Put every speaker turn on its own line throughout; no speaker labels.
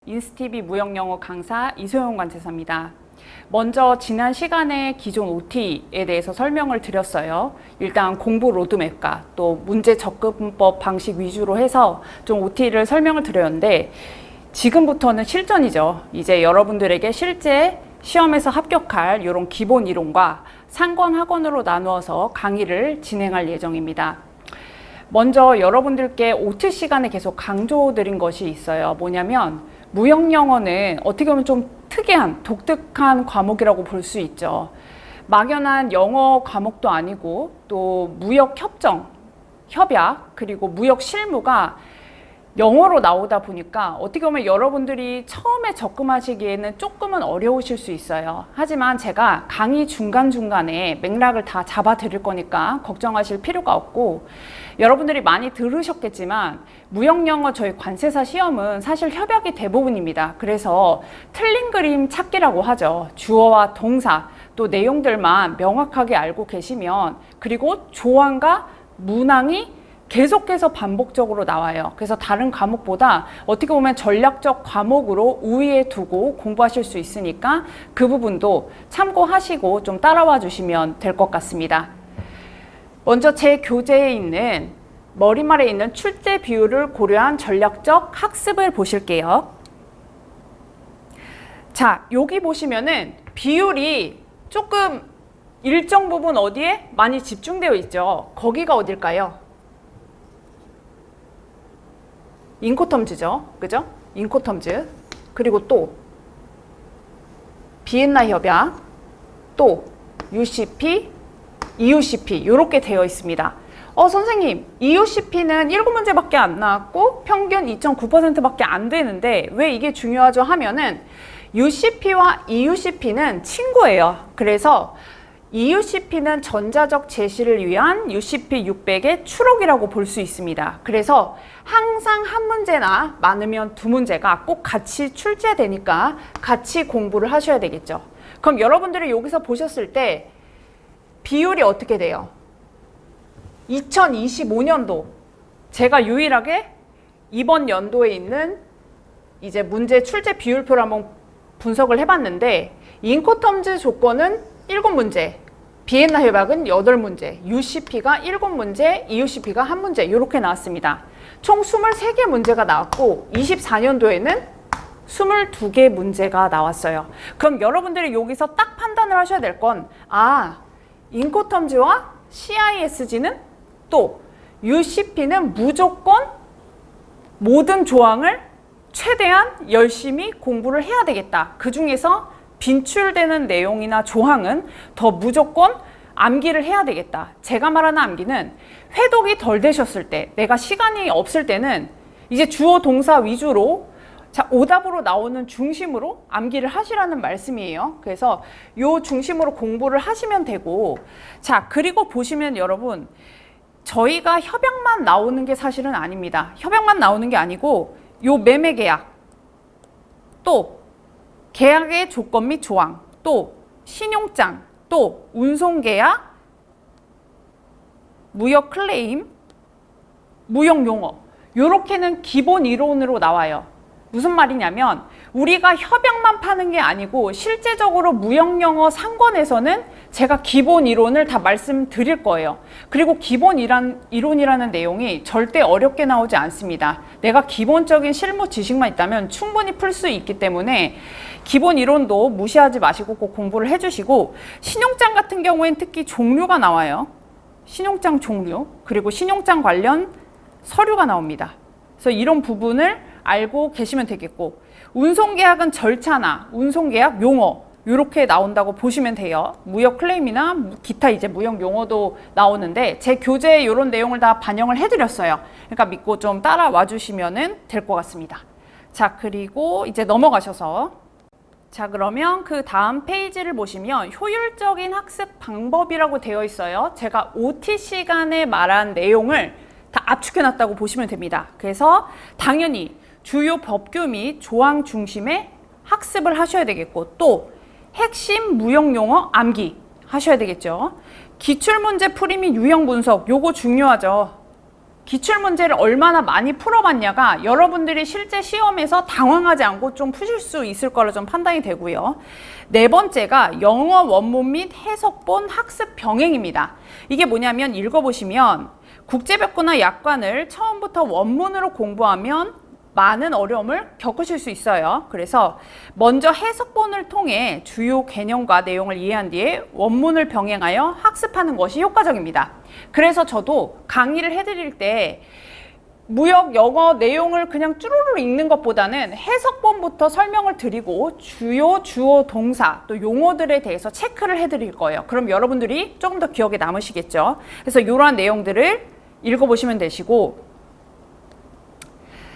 인스티비 무역영어 강사 이소영 관세사입니다. 먼저 지난 시간에 기존 OT에 대해서 설명을 드렸어요. 일단 공부 로드맵과 또 문제 접근법 방식 위주로 해서 좀 OT를 설명을 드렸는데 지금부터는 실전이죠. 이제 여러분들에게 실제 시험에서 합격할 이런 기본 이론과 상권 학원으로 나누어서 강의를 진행할 예정입니다. 먼저 여러분들께 OT 시간에 계속 강조드린 것이 있어요. 뭐냐면 무역영어는 어떻게 보면 좀 특이한 독특한 과목이라고 볼 수 있죠. 막연한 영어 과목도 아니고 또 무역협정, 협약, 그리고 무역실무가 영어로 나오다 보니까 어떻게 보면 여러분들이 처음에 접근하시기에는 조금은 어려우실 수 있어요. 하지만 제가 강의 중간중간에 맥락을 다 잡아 드릴 거니까 걱정하실 필요가 없고, 여러분들이 많이 들으셨겠지만 무역영어 저희 관세사 시험은 사실 협약이 대부분입니다. 그래서 틀린 그림 찾기라고 하죠. 주어와 동사 또 내용들만 명확하게 알고 계시면, 그리고 조항과 문항이 계속해서 반복적으로 나와요. 그래서 다른 과목보다 어떻게 보면 전략적 과목으로 우위에 두고 공부하실 수 있으니까 그 부분도 참고하시고 좀 따라와 주시면 될 것 같습니다. 먼저 제 교재에 있는 머리말에 있는 출제 비율을 고려한 전략적 학습을 보실게요. 자, 여기 보시면은 비율이 조금 일정 부분 어디에 많이 집중되어 있죠. 거기가 어딜까요? 인코텀즈죠. 그죠? 인코텀즈. 그리고 또 비엔나 협약, 또 UCP, EUCP 이렇게 되어 있습니다. 선생님, EUCP는 7문제밖에 안 나왔고 평균 2.9%밖에 안 되는데 왜 이게 중요하죠 하면은 UCP와 EUCP는 친구예요. 그래서 EUCP는 전자적 제시를 위한 UCP 600의 추록이라고 볼 수 있습니다. 그래서 항상 한 문제나 많으면 두 문제가 꼭 같이 출제되니까 같이 공부를 하셔야 되겠죠. 그럼 여러분들이 여기서 보셨을 때 비율이 어떻게 돼요? 2025년도 제가 유일하게 이번 연도에 있는 이제 문제 출제 비율표를 한번 분석을 해봤는데, 인코텀즈 조건은 7문제, 비엔나 협약은 8문제, UCP가 7문제, EUCP가 1문제 이렇게 나왔습니다. 총 23개 문제가 나왔고 24년도에는 22개 문제가 나왔어요. 그럼 여러분들이 여기서 딱 판단을 하셔야 될 건, 인코텀즈와 CISG는 또 UCP는 무조건 모든 조항을 최대한 열심히 공부를 해야 되겠다. 그 중에서 빈출되는 내용이나 조항은 더 무조건 암기를 해야 되겠다. 제가 말하는 암기는 회독이 덜 되셨을 때, 내가 시간이 없을 때는 이제 주어 동사 위주로 오답으로 나오는 중심으로 암기를 하시라는 말씀이에요. 그래서 요 중심으로 공부를 하시면 되고, 자, 그리고 보시면 여러분, 저희가 협약만 나오는 게 사실은 아닙니다. 협약만 나오는 게 아니고 요 매매 계약, 또 계약의 조건 및 조항, 또 신용장, 또 운송계약, 무역 클레임, 무역 용어, 요렇게는 기본 이론으로 나와요. 무슨 말이냐면 우리가 협약만 파는 게 아니고 실제적으로 무역영어 상권에서는 제가 기본 이론을 다 말씀드릴 거예요. 그리고 기본 이론이라는 내용이 절대 어렵게 나오지 않습니다. 내가 기본적인 실무 지식만 있다면 충분히 풀 수 있기 때문에 기본 이론도 무시하지 마시고 꼭 공부를 해주시고, 신용장 같은 경우엔 특히 종류가 나와요. 신용장 종류, 그리고 신용장 관련 서류가 나옵니다. 그래서 이런 부분을 알고 계시면 되겠고, 운송계약은 절차나 운송계약 용어 이렇게 나온다고 보시면 돼요. 무역 클레임이나 기타 이제 무역 용어도 나오는데 제 교재에 이런 내용을 다 반영을 해드렸어요. 그러니까 믿고 좀 따라와 주시면 될 것 같습니다. 자, 그리고 이제 넘어가셔서, 자, 그러면 그 다음 페이지를 보시면 효율적인 학습 방법이라고 되어 있어요. 제가 OT 시간에 말한 내용을 다 압축해놨다고 보시면 됩니다. 그래서 당연히 주요 법규 및 조항 중심의 학습을 하셔야 되겠고, 또 핵심 무역용어 암기 하셔야 되겠죠. 기출문제 풀이 및 유형 분석, 요거 중요하죠. 기출문제를 얼마나 많이 풀어봤냐가 여러분들이 실제 시험에서 당황하지 않고 좀 푸실 수 있을 거라 좀 판단이 되고요. 네 번째가 영어 원문 및 해석본 학습 병행입니다. 이게 뭐냐면 읽어보시면 국제백과나 약관을 처음부터 원문으로 공부하면 많은 어려움을 겪으실 수 있어요. 그래서 먼저 해석본을 통해 주요 개념과 내용을 이해한 뒤에 원문을 병행하여 학습하는 것이 효과적입니다. 그래서 저도 강의를 해드릴 때 무역 영어 내용을 그냥 쭈루루 읽는 것보다는 해석본부터 설명을 드리고 주요 주어 동사 또 용어들에 대해서 체크를 해드릴 거예요. 그럼 여러분들이 조금 더 기억에 남으시겠죠. 그래서 이러한 내용들을 읽어보시면 되시고,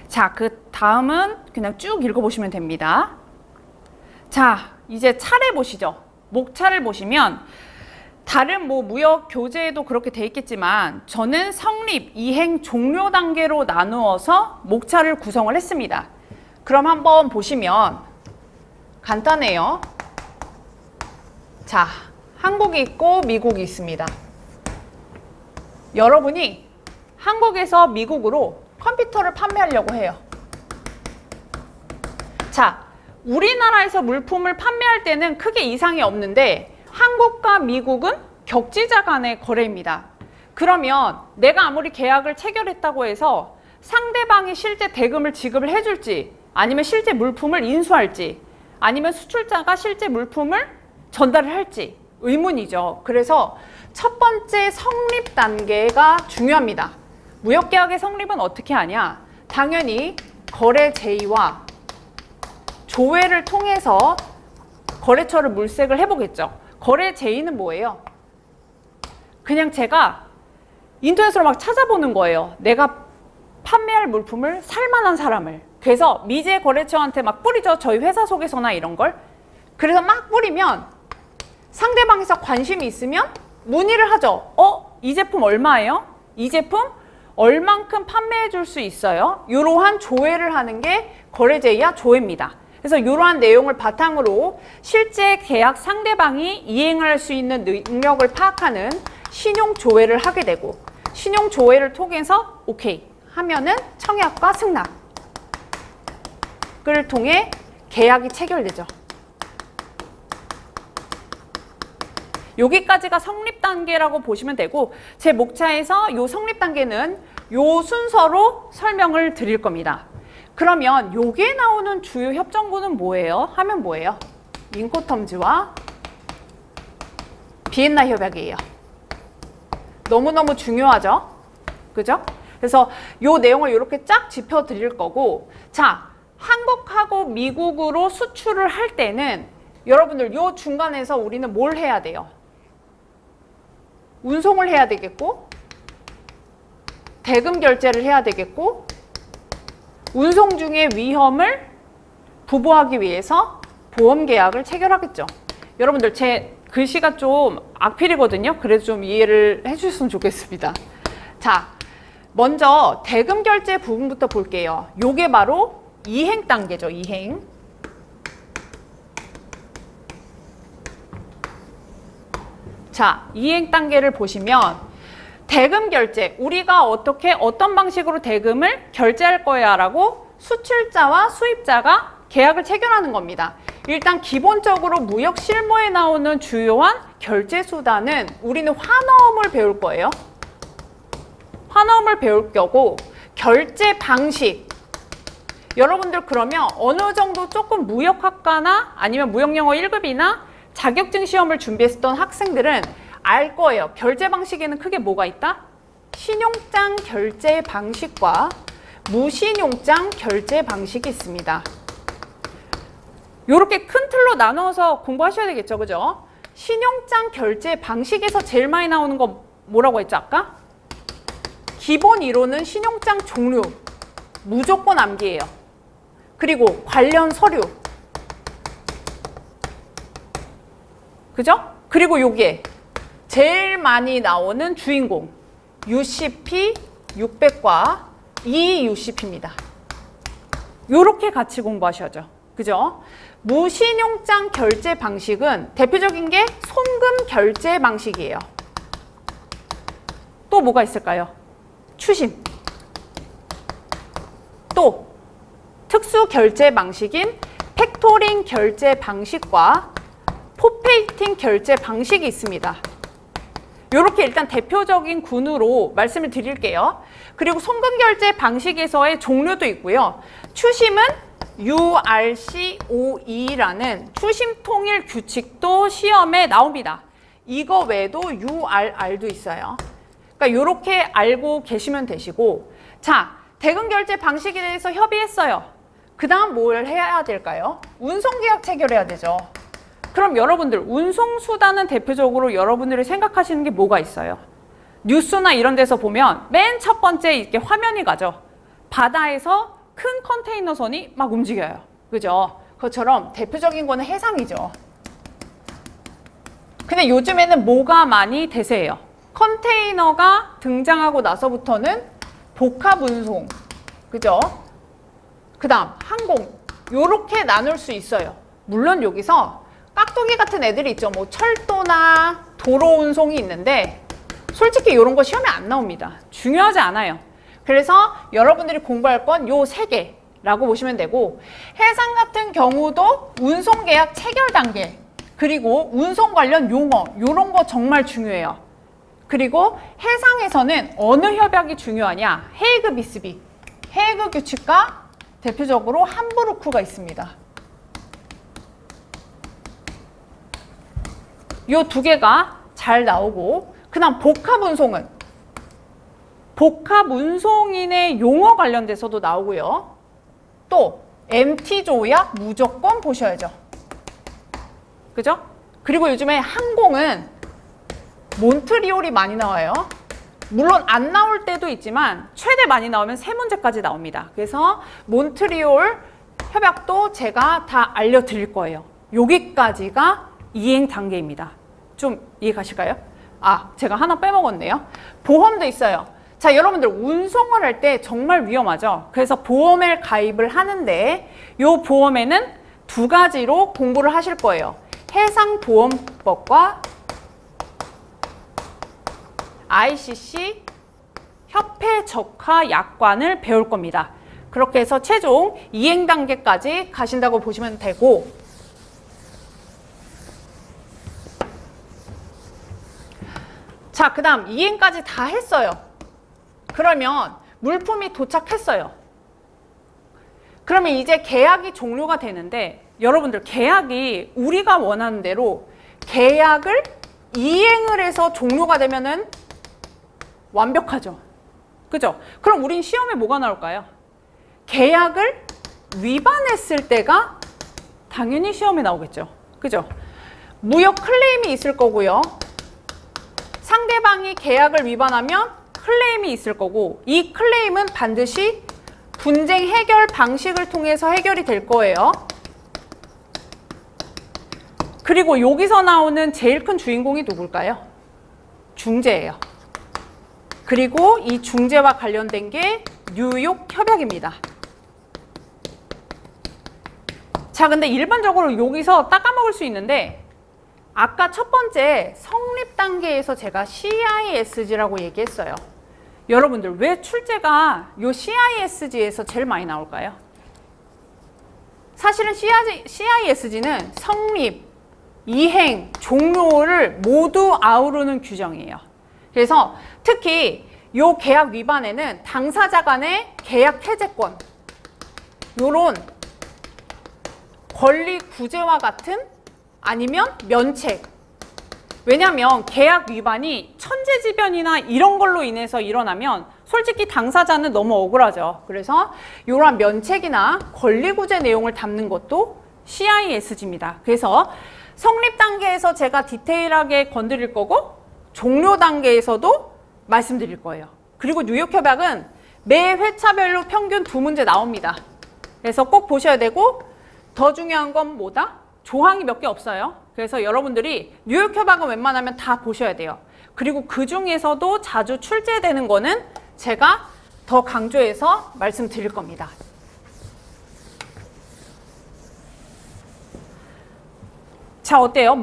자, 그 다음은 그냥 쭉 읽어보시면 됩니다. 자, 이제 차례 보시죠. 목차를 보시면 다른 뭐 무역 교재에도 그렇게 돼 있겠지만 저는 성립, 이행, 종료 단계로 나누어서 목차를 구성을 했습니다. 그럼 한번 보시면 간단해요. 자, 한국이 있고 미국이 있습니다. 여러분이 한국에서 미국으로 컴퓨터를 판매하려고 해요. 자, 우리나라에서 물품을 판매할 때는 크게 이상이 없는데 한국과 미국은 격지자 간의 거래입니다. 그러면 내가 아무리 계약을 체결했다고 해서 상대방이 실제 대금을 지급을 해줄지, 아니면 실제 물품을 인수할지, 아니면 수출자가 실제 물품을 전달을 할지 의문이죠. 그래서 첫 번째 성립 단계가 중요합니다. 무역계약의 성립은 어떻게 하냐? 당연히 거래 제의와 조회를 통해서 거래처를 물색을 해보겠죠. 거래 제의는 뭐예요? 그냥 제가 인터넷으로 막 찾아보는 거예요. 내가 판매할 물품을 살 만한 사람을. 그래서 미제 거래처한테 막 뿌리죠. 저희 회사 소개서나 이런 걸. 그래서 막 뿌리면 상대방에서 관심이 있으면 문의를 하죠. 이 제품 얼마예요? 이 제품 얼만큼 판매해 줄 수 있어요? 이러한 조회를 하는 게 거래 제의와 조회입니다. 그래서 이러한 내용을 바탕으로 실제 계약 상대방이 이행할 수 있는 능력을 파악하는 신용 조회를 하게 되고, 신용 조회를 통해서 오케이 하면은 청약과 승낙을 통해 계약이 체결되죠. 여기까지가 성립 단계라고 보시면 되고, 제 목차에서 이 성립 단계는 이 순서로 설명을 드릴 겁니다. 그러면 여기에 나오는 주요 협정구는 뭐예요? 하면 뭐예요? 인코텀즈와 비엔나 협약이에요. 너무너무 중요하죠? 그죠? 그래서 이 내용을 이렇게 쫙 짚어 드릴 거고, 자, 한국하고 미국으로 수출을 할 때는 여러분들 이 중간에서 우리는 뭘 해야 돼요? 운송을 해야 되겠고, 대금 결제를 해야 되겠고, 운송 중의 위험을 부보하기 위해서 보험 계약을 체결하겠죠. 여러분들 제 글씨가 좀 악필이거든요. 그래서 좀 이해를 해주셨으면 좋겠습니다. 자, 먼저 대금 결제 부분부터 볼게요. 요게 바로 이행 단계죠. 이행. 자, 이행 단계를 보시면 대금 결제, 우리가 어떤 방식으로 대금을 결제할 거야 라고 수출자와 수입자가 계약을 체결하는 겁니다. 일단 기본적으로 무역 실무에 나오는 주요한 결제 수단은 우리는 환어음을 배울 거예요. 환어음을 배울 거고, 결제 방식. 여러분들 그러면 어느 정도 조금 무역학과나 아니면 무역영어 1급이나 자격증 시험을 준비했었던 학생들은 알 거예요. 결제 방식에는 크게 뭐가 있다? 신용장 결제 방식과 무신용장 결제 방식이 있습니다. 이렇게 큰 틀로 나눠서 공부하셔야 되겠죠. 그죠? 신용장 결제 방식에서 제일 많이 나오는 거 뭐라고 했죠? 아까? 기본 이론은 신용장 종류, 무조건 암기예요. 그리고 관련 서류. 그죠? 그리고 요게 제일 많이 나오는 주인공 UCP 600과 EUCP입니다. 요렇게 같이 공부하셔야죠. 그죠? 무신용장 결제 방식은 대표적인 게 송금 결제 방식이에요. 또 뭐가 있을까요? 추심. 또 특수 결제 방식인 팩토링 결제 방식과 포페이팅 결제 방식이 있습니다. 이렇게 일단 대표적인 군으로 말씀을 드릴게요. 그리고 송금결제 방식에서의 종류도 있고요. 추심은 URCOE라는 추심통일 규칙도 시험에 나옵니다. 이거 외에도 URR도 있어요. 그러니까 이렇게 알고 계시면 되시고, 자, 대금결제 방식에 대해서 협의했어요. 그 다음 뭘 해야 될까요? 운송계약 체결해야 되죠. 그럼 여러분들 운송수단은 대표적으로 여러분들이 생각하시는 게 뭐가 있어요? 뉴스나 이런 데서 보면 맨 첫 번째 이렇게 화면이 가죠. 바다에서 큰 컨테이너선이 막 움직여요. 그죠? 그것처럼 대표적인 거는 해상이죠. 근데 요즘에는 뭐가 많이 대세예요? 컨테이너가 등장하고 나서부터는 복합운송, 그죠? 그 다음 항공, 요렇게 나눌 수 있어요. 물론 여기서 깍두기 같은 애들이 있죠. 뭐 철도나 도로 운송이 있는데 솔직히 이런 거 시험에 안 나옵니다. 중요하지 않아요. 그래서 여러분들이 공부할 건 요 3개라고 보시면 되고, 해상 같은 경우도 운송계약 체결 단계, 그리고 운송 관련 용어, 요런 거 정말 중요해요. 그리고 해상에서는 어느 협약이 중요하냐? 헤이그 비스비, 헤이그 규칙과 대표적으로 함부르크가 있습니다. 요 2개가 잘 나오고, 그 다음 복합운송은 복합운송인의 용어 관련돼서도 나오고요. 또 MT 조약 무조건 보셔야죠. 그죠? 그리고 요즘에 항공은 몬트리올이 많이 나와요. 물론 안 나올 때도 있지만 최대 많이 나오면 3문제까지 나옵니다. 그래서 몬트리올 협약도 제가 다 알려드릴 거예요. 여기까지가 이행 단계입니다. 좀 이해 가실까요? 아, 제가 하나 빼먹었네요. 보험도 있어요. 자, 여러분들 운송을 할 때 정말 위험하죠. 그래서 보험에 가입을 하는데 이 보험에는 2가지로 공부를 하실 거예요. 해상보험법과 ICC 협회적화 약관을 배울 겁니다. 그렇게 해서 최종 이행 단계까지 가신다고 보시면 되고, 자, 그 다음 이행까지 다 했어요. 그러면 물품이 도착했어요. 그러면 이제 계약이 종료가 되는데, 여러분들 계약이 우리가 원하는 대로 계약을 이행을 해서 종료가 되면은 완벽하죠. 그죠? 그럼 우린 시험에 뭐가 나올까요? 계약을 위반했을 때가 당연히 시험에 나오겠죠. 그죠? 무역 클레임이 있을 거고요. 상대방이 계약을 위반하면 클레임이 있을 거고, 이 클레임은 반드시 분쟁 해결 방식을 통해서 해결이 될 거예요. 그리고 여기서 나오는 제일 큰 주인공이 누굴까요? 중재예요. 그리고 이 중재와 관련된 게 뉴욕 협약입니다. 자, 근데 일반적으로 여기서 따까먹을 수 있는데, 아까 첫 번째 성립 단계에서 제가 CISG라고 얘기했어요. 여러분들 왜 출제가 요 CISG에서 제일 많이 나올까요? 사실은 CISG는 성립, 이행, 종료를 모두 아우르는 규정이에요. 그래서 특히 요 계약 위반에는 당사자 간의 계약 해제권, 요런 권리 구제와 같은, 아니면 면책. 왜냐하면 계약 위반이 천재지변이나 이런 걸로 인해서 일어나면 솔직히 당사자는 너무 억울하죠. 그래서 이러한 면책이나 권리구제 내용을 담는 것도 CISG입니다. 그래서 성립 단계에서 제가 디테일하게 건드릴 거고, 종료 단계에서도 말씀드릴 거예요. 그리고 뉴욕 협약은 매 회차별로 평균 2문제 나옵니다. 그래서 꼭 보셔야 되고, 더 중요한 건 뭐다? 조항이 몇 개 없어요. 그래서 여러분들이 뉴욕 협약은 웬만하면 다 보셔야 돼요. 그리고 그 중에서도 자주 출제되는 거는 제가 더 강조해서 말씀드릴 겁니다. 자, 어때요?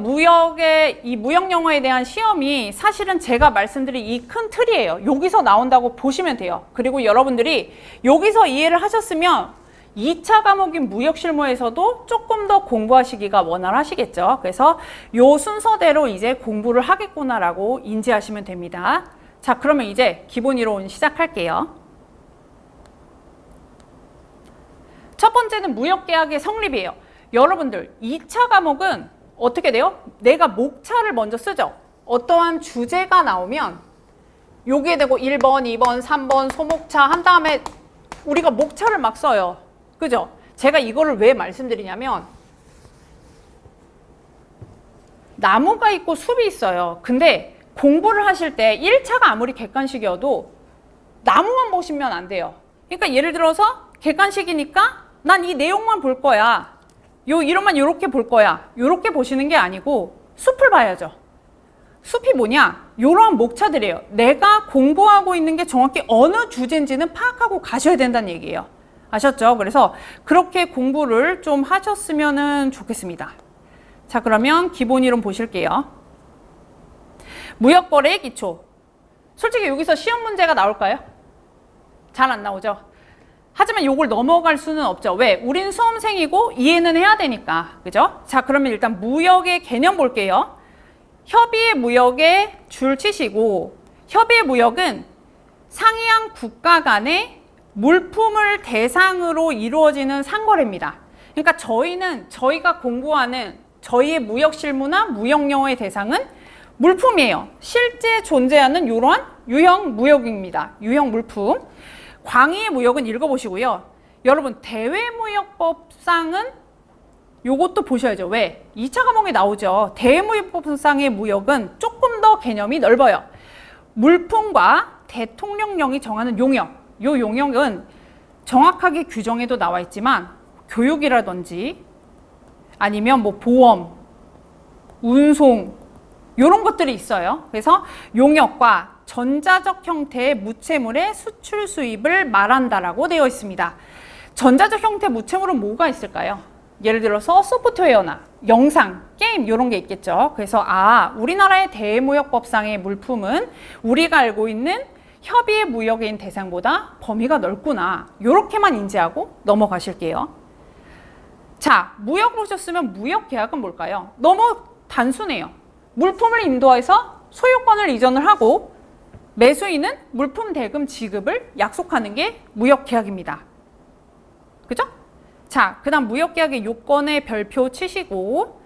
이 무역 영어에 대한 시험이 사실은 제가 말씀드린 이 큰 틀이에요. 여기서 나온다고 보시면 돼요. 그리고 여러분들이 여기서 이해를 하셨으면 2차 과목인 무역 실무에서도 조금 더 공부하시기가 원활하시겠죠. 그래서 요 순서대로 이제 공부를 하겠구나라고 인지하시면 됩니다. 자, 그러면 이제 기본 이론 시작할게요. 첫 번째는 무역계약의 성립이에요. 여러분들 2차 과목은 어떻게 돼요? 내가 목차를 먼저 쓰죠. 어떠한 주제가 나오면 여기에 대고 1번, 2번, 3번 소목차 한 다음에 우리가 목차를 막 써요. 그죠? 제가 이거를 왜 말씀드리냐면 나무가 있고 숲이 있어요. 근데 공부를 하실 때 1차가 아무리 객관식이어도 나무만 보시면 안 돼요. 그러니까 예를 들어서 객관식이니까 난 이 내용만 볼 거야. 요 이론만 요렇게 볼 거야. 요렇게 보시는 게 아니고 숲을 봐야죠. 숲이 뭐냐? 요런 목차들이에요. 내가 공부하고 있는 게 정확히 어느 주제인지는 파악하고 가셔야 된다는 얘기예요. 아셨죠? 그래서 그렇게 공부를 좀 하셨으면 좋겠습니다. 자, 그러면 기본 이론 보실게요. 무역거래의 기초. 솔직히 여기서 시험 문제가 나올까요? 잘 안 나오죠? 하지만 요걸 넘어갈 수는 없죠. 왜? 우린 수험생이고 이해는 해야 되니까. 그죠? 자, 그러면 일단 무역의 개념 볼게요. 협의의 무역에 줄 치시고, 협의의 무역은 상이한 국가 간의 물품을 대상으로 이루어지는 상거래입니다. 그러니까 저희가 공부하는 저희의 무역 실무나 무역 영어의 대상은 물품이에요. 실제 존재하는 이러한 유형 무역입니다. 유형 물품. 광의의 무역은 읽어보시고요. 여러분 대외무역법상은 요것도 보셔야죠. 왜? 2차 과목에 나오죠. 대외무역법상의 무역은 조금 더 개념이 넓어요. 물품과 대통령령이 정하는 용역. 요 용역은 정확하게 규정에도 나와 있지만 교육이라든지 아니면 뭐 보험, 운송 요런 것들이 있어요. 그래서 용역과 전자적 형태의 무채물의 수출 수입을 말한다라고 되어 있습니다. 전자적 형태 무채물은 뭐가 있을까요? 예를 들어서 소프트웨어나 영상, 게임 이런 게 있겠죠. 그래서 우리나라의 대무역법상의 물품은 우리가 알고 있는 협의의 무역인 대상보다 범위가 넓구나. 이렇게만 인지하고 넘어가실게요. 자, 무역 보셨으면 무역 계약은 뭘까요? 너무 단순해요. 물품을 인도해서 소유권을 이전을 하고 매수인은 물품 대금 지급을 약속하는 게 무역계약입니다. 그죠? 자, 그 다음 무역계약의 요건의 별표 치시고